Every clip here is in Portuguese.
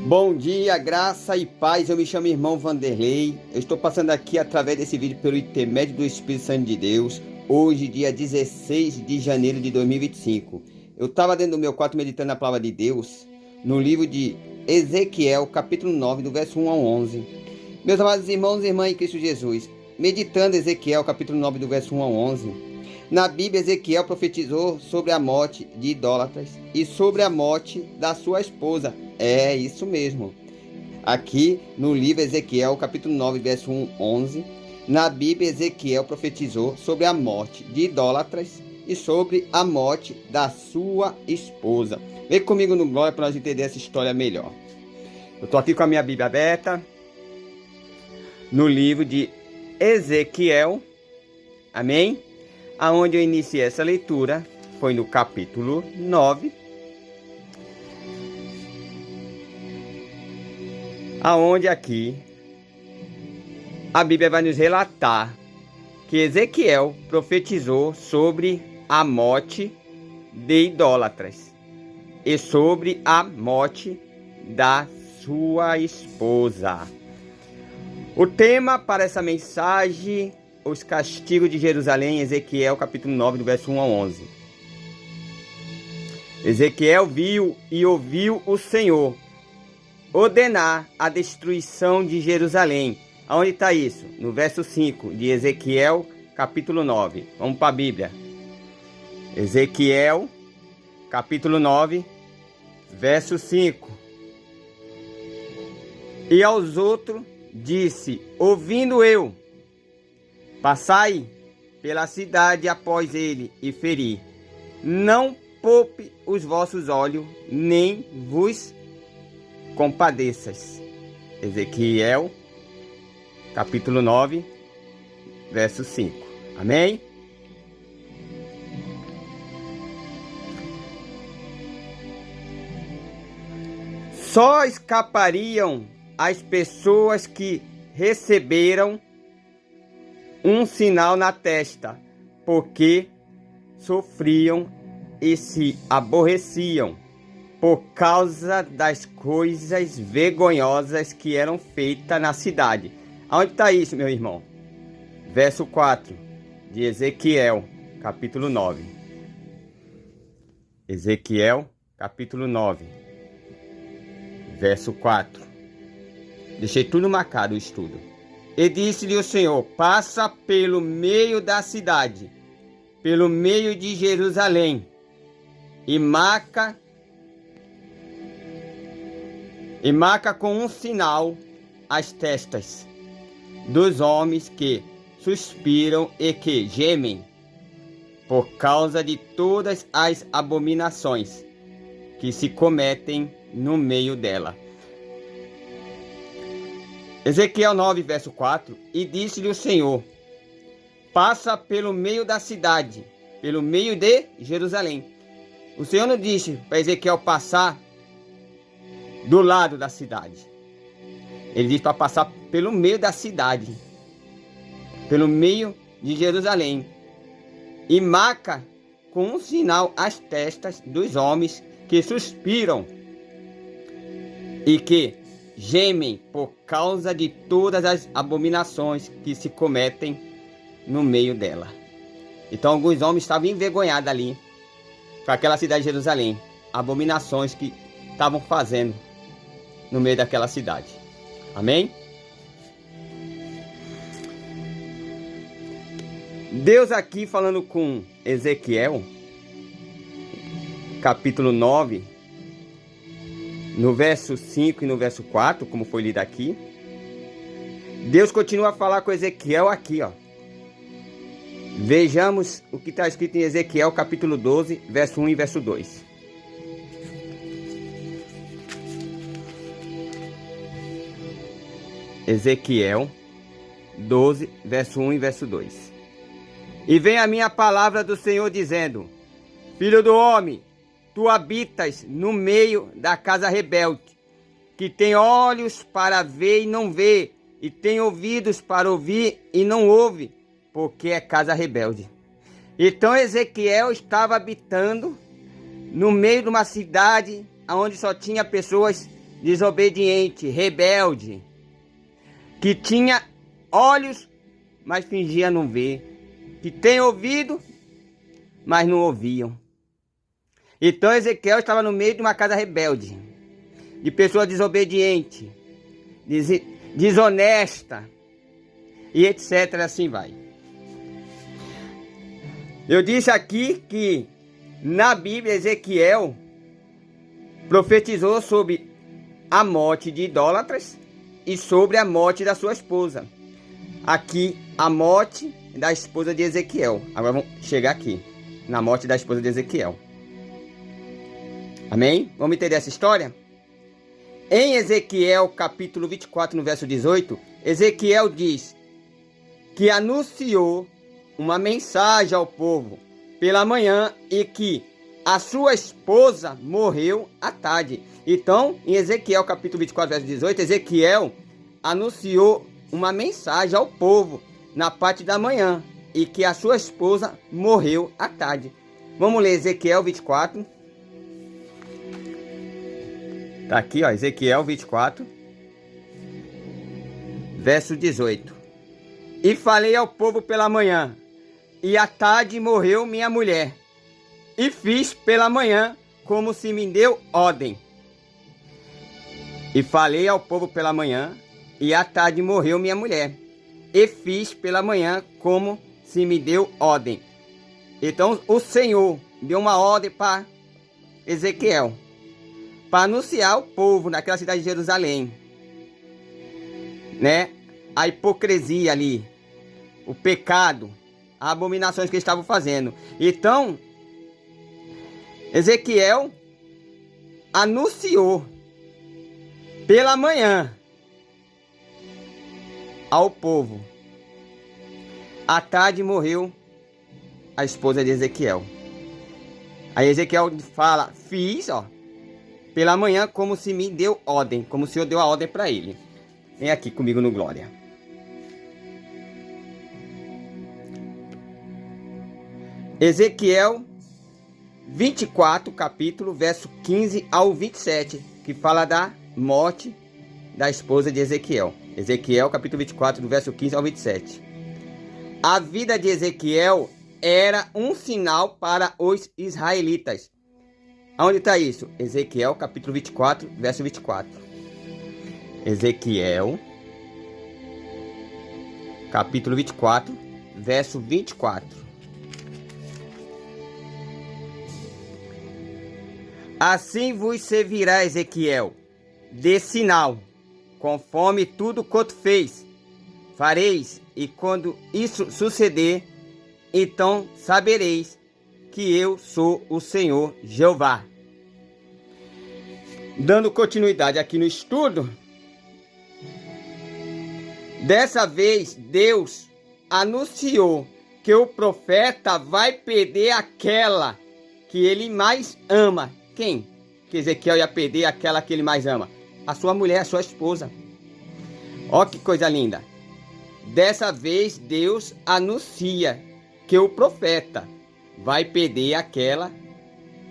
Bom dia, graça e paz. Eu me chamo irmão Vanderlei. Eu estou passando aqui através desse vídeo pelo intermédio do Espírito Santo de Deus. Hoje, dia 16 de janeiro de 2025. Eu estava dentro do meu quarto meditando a palavra de Deus no livro de Ezequiel, capítulo 9, do verso 1 ao 11. Meus amados irmãos e irmãs em Cristo Jesus, meditando Ezequiel, capítulo 9, do verso 1 ao 11. Na Bíblia, Ezequiel profetizou sobre a morte de idólatras e sobre a morte da sua esposa. É isso mesmo. Aqui no livro Ezequiel, capítulo 9, verso 1, 11. Na Bíblia, Ezequiel profetizou sobre a morte de idólatras e sobre a morte da sua esposa. Vem comigo no Glória para nós entender essa história melhor. Eu estou aqui com a minha Bíblia aberta no livro de Ezequiel. Amém? Aonde eu iniciei essa leitura foi no capítulo 9, aonde aqui a Bíblia vai nos relatar que Ezequiel profetizou sobre a morte de idólatras e sobre a morte da sua esposa. O tema para essa mensagem: os castigos de Jerusalém, Ezequiel capítulo 9, do verso 1 ao 11. Ezequiel viu e ouviu o Senhor ordenar a destruição de Jerusalém. Aonde está isso? No verso 5 de Ezequiel capítulo 9. Vamos para a Bíblia. Ezequiel capítulo 9, verso 5. E aos outros disse, ouvindo eu: passai pela cidade após ele e feri. Não poupe os vossos olhos, nem vos compadeças. Ezequiel, capítulo 9, verso 5. Amém? Só escapariam as pessoas que receberam um sinal na testa, porque sofriam e se aborreciam por causa das coisas vergonhosas que eram feitas na cidade. Aonde está isso, meu irmão? Verso 4 de Ezequiel, capítulo 9. Ezequiel, capítulo 9, verso 4. Deixei tudo marcado o estudo. E disse-lhe o Senhor: passa pelo meio da cidade, pelo meio de Jerusalém, e marca com um sinal as testas dos homens que suspiram e que gemem por causa de todas as abominações que se cometem no meio dela. Ezequiel 9, verso 4. E disse-lhe o Senhor: passa pelo meio da cidade, pelo meio de Jerusalém. O Senhor não disse para Ezequiel passar do lado da cidade. Ele disse para passar pelo meio da cidade, pelo meio de Jerusalém. E marca com um sinal as testas dos homens que suspiram e que gemem por causa de todas as abominações que se cometem no meio dela. Então alguns homens estavam envergonhados ali para aquela cidade de Jerusalém, abominações que estavam fazendo no meio daquela cidade. Amém? Deus aqui falando com Ezequiel, capítulo 9, no verso 5 e no verso 4, como foi lido aqui. Deus continua a falar com Ezequiel aqui, ó. Vejamos o que está escrito em Ezequiel, capítulo 12, verso 1 e verso 2. Ezequiel 12, verso 1 e verso 2. E vem a minha palavra do Senhor dizendo: filho do homem, tu habitas no meio da casa rebelde, que tem olhos para ver e não vê, e tem ouvidos para ouvir e não ouve, porque é casa rebelde. Então Ezequiel estava habitando no meio de uma cidade onde só tinha pessoas desobediente, rebelde, que tinha olhos, mas fingia não ver, que tem ouvido, mas não ouviam. Então Ezequiel estava no meio de uma casa rebelde, de pessoa desobediente, desonesta, e etc. Assim vai. Eu disse aqui que na Bíblia Ezequiel profetizou sobre a morte de idólatras e sobre a morte da sua esposa. Aqui a morte da esposa de Ezequiel. Agora vamos chegar aqui na morte da esposa de Ezequiel. Amém? Vamos entender essa história? Em Ezequiel capítulo 24, no verso 18, Ezequiel diz que anunciou uma mensagem ao povo pela manhã e que a sua esposa morreu à tarde. Então, em Ezequiel capítulo 24, verso 18, Ezequiel anunciou uma mensagem ao povo na parte da manhã e que a sua esposa morreu à tarde. Vamos ler Ezequiel 24. Tá aqui, ó, Ezequiel 24, verso 18. E falei ao povo pela manhã, e à tarde morreu minha mulher. E fiz pela manhã como se me deu ordem. E falei ao povo pela manhã, e à tarde morreu minha mulher. E fiz pela manhã como se me deu ordem. Então o Senhor deu uma ordem para Ezequiel, para anunciar ao povo naquela cidade de Jerusalém, né? A hipocrisia ali, o pecado, as abominações que eles estavam fazendo. Então, Ezequiel anunciou pela manhã ao povo. À tarde morreu a esposa de Ezequiel. Aí Ezequiel fala, fiz, ó, pela manhã como se me deu ordem, como o Senhor deu a ordem para ele. Vem aqui comigo no Glória. Ezequiel 24, capítulo, verso 15 ao 27, que fala da morte da esposa de Ezequiel. Ezequiel, capítulo 24, do verso 15 ao 27. A vida de Ezequiel era um sinal para os israelitas. Onde está isso? Ezequiel, capítulo 24, verso 24. Ezequiel, capítulo 24, verso 24. Assim vos servirá Ezequiel, de sinal, conforme tudo quanto fez. Fareis, e quando isso suceder, então sabereis que eu sou o Senhor Jeová. Dando continuidade aqui no estudo, dessa vez Deus anunciou que o profeta vai perder aquela que ele mais ama. Quem? Que Ezequiel ia perder aquela que ele mais ama? A sua mulher, a sua esposa. Ó que coisa linda. Dessa vez Deus anuncia que o profeta vai perder aquela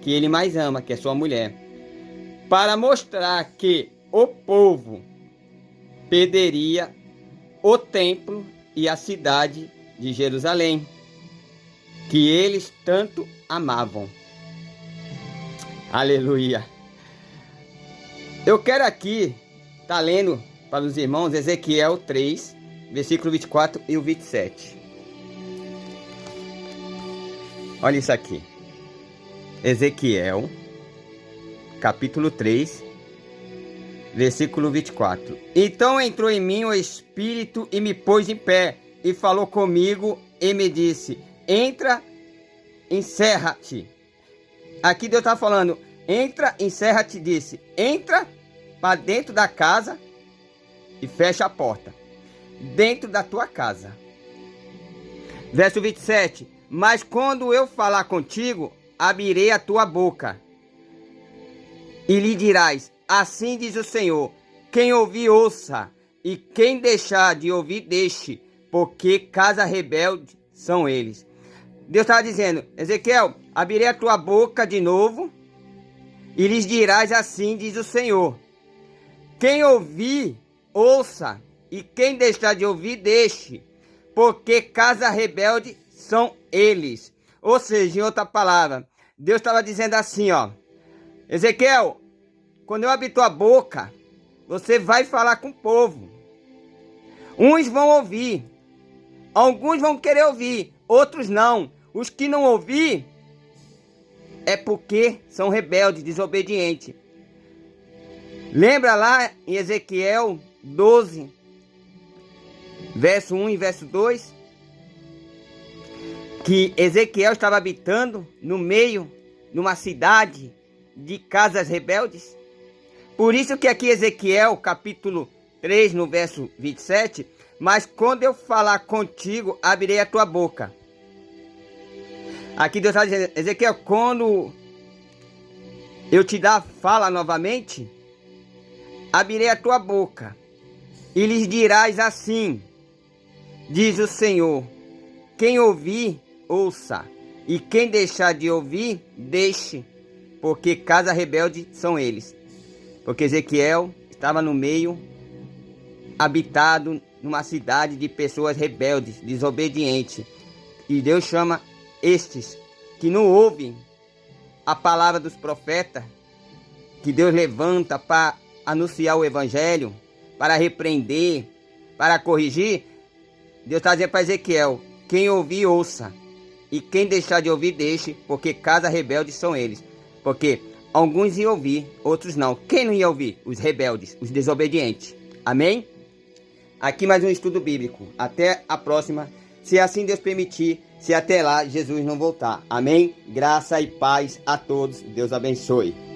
que ele mais ama, que é sua mulher, para mostrar que o povo perderia o templo e a cidade de Jerusalém, que eles tanto amavam. Aleluia. Eu quero aqui estar lendo para os irmãos Ezequiel 3, versículo 24 e o 27. Olha isso aqui. Ezequiel, capítulo 3, versículo 24. Então entrou em mim o Espírito e me pôs em pé, e falou comigo e me disse, entra, encerra-te. Aqui Deus está falando, entra, encerra-te, disse, entra para dentro da casa e fecha a porta. Dentro da tua casa. Verso 27. Mas quando eu falar contigo, abrirei a tua boca e lhe dirás, assim diz o Senhor, quem ouvir ouça, e quem deixar de ouvir deixe, porque casa rebelde são eles. Deus estava dizendo, Ezequiel, abrirei a tua boca de novo e lhes dirás, assim diz o Senhor. Quem ouvir, ouça, e quem deixar de ouvir, deixe, porque casa rebelde são eles. Ou seja, em outra palavra, Deus estava dizendo assim, ó: Ezequiel, quando eu abrir tua boca, você vai falar com o povo. Uns vão ouvir, alguns vão querer ouvir, outros não. Os que não ouvir é porque são rebeldes, desobedientes. Lembra lá em Ezequiel 12, verso 1 e verso 2? Que Ezequiel estava habitando no meio, numa cidade de casas rebeldes. Por isso que aqui Ezequiel, capítulo 3, no verso 27, mas quando eu falar contigo, abrirei a tua boca. Aqui Deus está dizendo, Ezequiel, quando eu te dar fala novamente, abrirei a tua boca e lhes dirás assim, diz o Senhor, quem ouvir, ouça, e quem deixar de ouvir, deixe, porque casa rebelde são eles. Porque Ezequiel estava no meio, habitado numa cidade de pessoas rebeldes, desobedientes. E Deus chama estes que não ouvem a palavra dos profetas, que Deus levanta para anunciar o evangelho, para repreender, para corrigir. Deus está dizendo para Ezequiel, quem ouvir, ouça, e quem deixar de ouvir, deixe, porque casa rebelde são eles. Porque alguns iam ouvir, outros não. Quem não ia ouvir? Os rebeldes, os desobedientes. Amém? Aqui mais um estudo bíblico. Até a próxima, se assim Deus permitir, se até lá Jesus não voltar. Amém? Graça e paz a todos. Deus abençoe.